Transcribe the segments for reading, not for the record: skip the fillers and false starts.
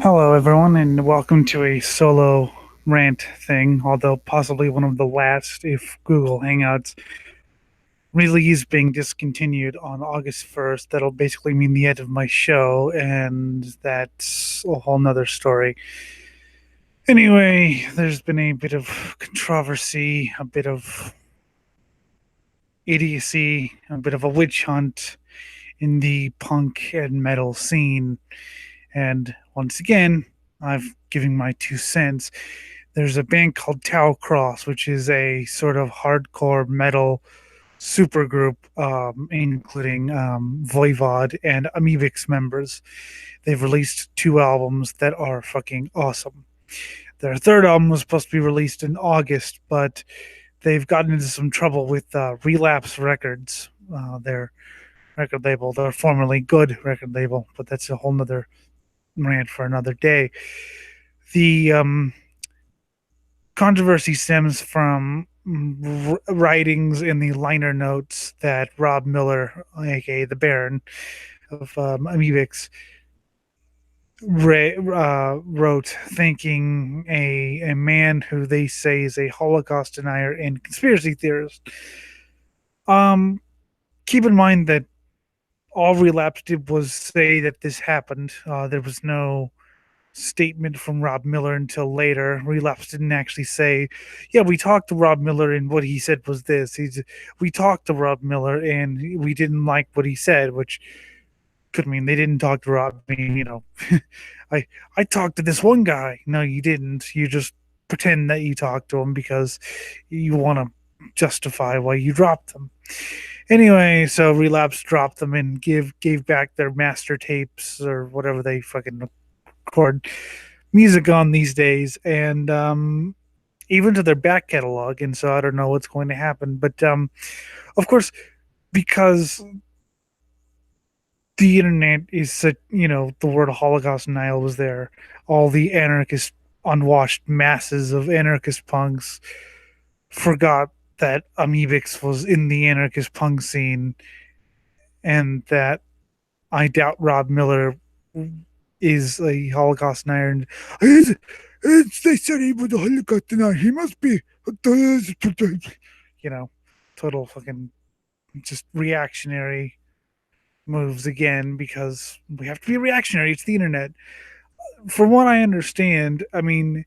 Hello, everyone, and welcome to a solo rant thing, although possibly one of the last if Google Hangouts really is being discontinued on August 1st. That'll basically mean the end of my show, and that's a whole nother story. Anyway, there's been a bit of controversy, a bit of idiocy, a bit of a witch hunt in the punk and metal scene. And once again, I've given my 2 cents. There's a band called Tau Cross, which is a sort of hardcore metal supergroup, including Voivod and Amebix members. They've released 2 albums that are fucking awesome. Their third album was supposed to be released in August, but they've gotten into some trouble with Relapse Records, their record label, their formerly good record label, but that's a whole nother rant for another day. The controversy stems from writings in the liner notes that Rob Miller, aka the Baron of Amebix, wrote, thanking a man who they say is a Holocaust denier and conspiracy theorist. Um, Keep in mind that all Relapse did was say that this happened. There was no statement from Rob Miller until later. Relapse didn't actually say, "Yeah, we talked to Rob Miller, and what he said was this." We talked to Rob Miller, and we didn't like what he said, which could mean they didn't talk to Rob. I mean, I I talked to this one guy. No, you didn't. You just pretend that you talked to him because you want to justify why you dropped them. Anyway, so Relapse dropped them and gave back their master tapes or whatever they fucking record music on these days, and even to their back catalog. And so I don't know what's going to happen, but of course, because the internet is such, the word Holocaust denial was there. All the anarchist, unwashed masses of anarchist punks forgot that Amebix was in the anarchist punk scene, and that I doubt Rob Miller is a Holocaust denier. And they said he was a Holocaust denier. He must be, you know, total fucking just reactionary moves again, because we have to be reactionary. It's the internet. From what I understand, I mean,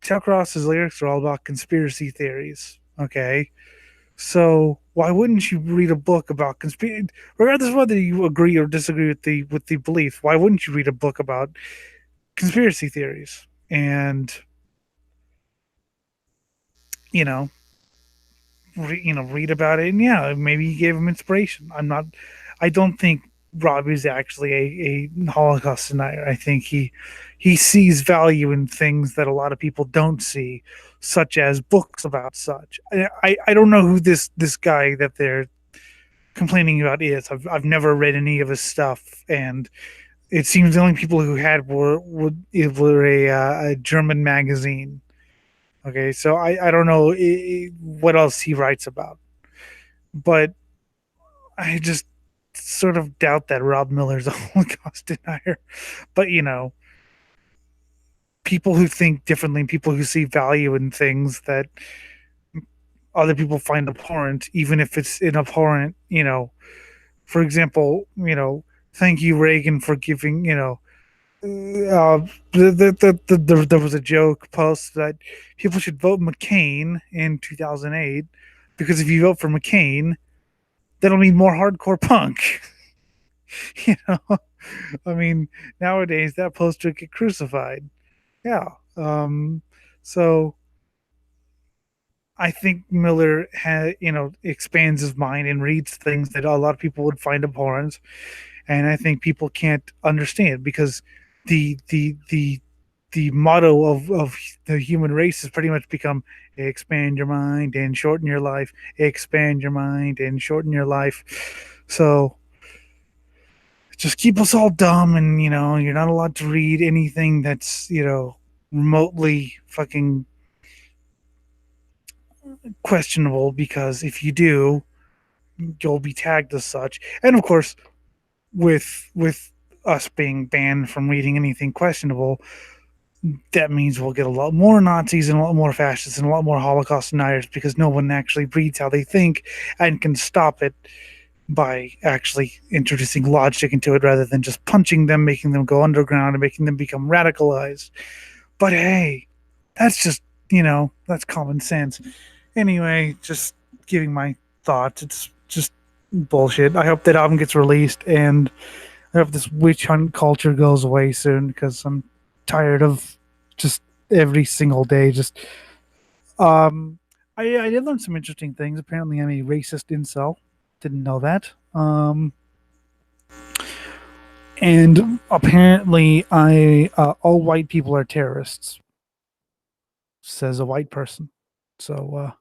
Chuck Ross's lyrics are all about conspiracy theories. Okay, so why wouldn't you read a book about conspiracy? Regardless of whether you agree or disagree with the belief, why wouldn't you read a book about conspiracy theories and you know read about it? And yeah, maybe you gave him inspiration. I don't think Rob is actually a Holocaust denier. I think he sees value in things that a lot of people don't see, such as books about such. I don't know who this guy that they're complaining about is. I've never read any of his stuff, and it seems the only people who had were a German magazine. Okay, so I don't know what else he writes about, but I just sort of doubt that Rob Miller's a Holocaust denier. But people who think differently, people who see value in things that other people find abhorrent, even if it's an abhorrent, for example, thank you, Reagan, for giving, there was a joke post that people should vote McCain in 2008 because if you vote for McCain, that'll mean more hardcore punk. you know, I mean, nowadays that post would get crucified. Yeah. So I think Miller expands his mind and reads things that a lot of people would find abhorrent, and I think people can't understand because the the motto of the human race has pretty much become expand your mind and shorten your life, expand your mind and shorten your life. So just keep us all dumb, and you're not allowed to read anything that's remotely fucking questionable, because if you do, you'll be tagged as such. And of course, with us being banned from reading anything questionable, that means we'll get a lot more Nazis and a lot more fascists and a lot more Holocaust deniers because no one actually reads how they think and can stop it by actually introducing logic into it rather than just punching them, making them go underground, and making them become radicalized. But hey, that's just, that's common sense. Anyway, just giving my thoughts. It's just bullshit. I hope that album gets released, and I hope this witch hunt culture goes away soon because I'm tired of just every single day. Just um, I did learn some interesting things. Apparently, I'm a racist incel. Didn't know that. And apparently, I all white people are terrorists. Says a white person. So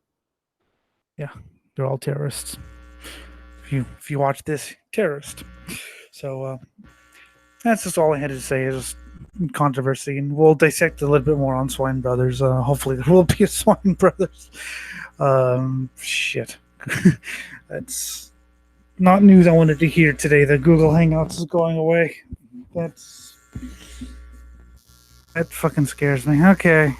yeah, they're all terrorists. If you watch this, terrorist. So that's just all I had to say. Is controversy, and we'll dissect a little bit more on Swine Brothers. Hopefully, there will be a Swine Brothers. Shit, that's not news I wanted to hear today. That Google Hangouts is going away. That fucking scares me. Okay.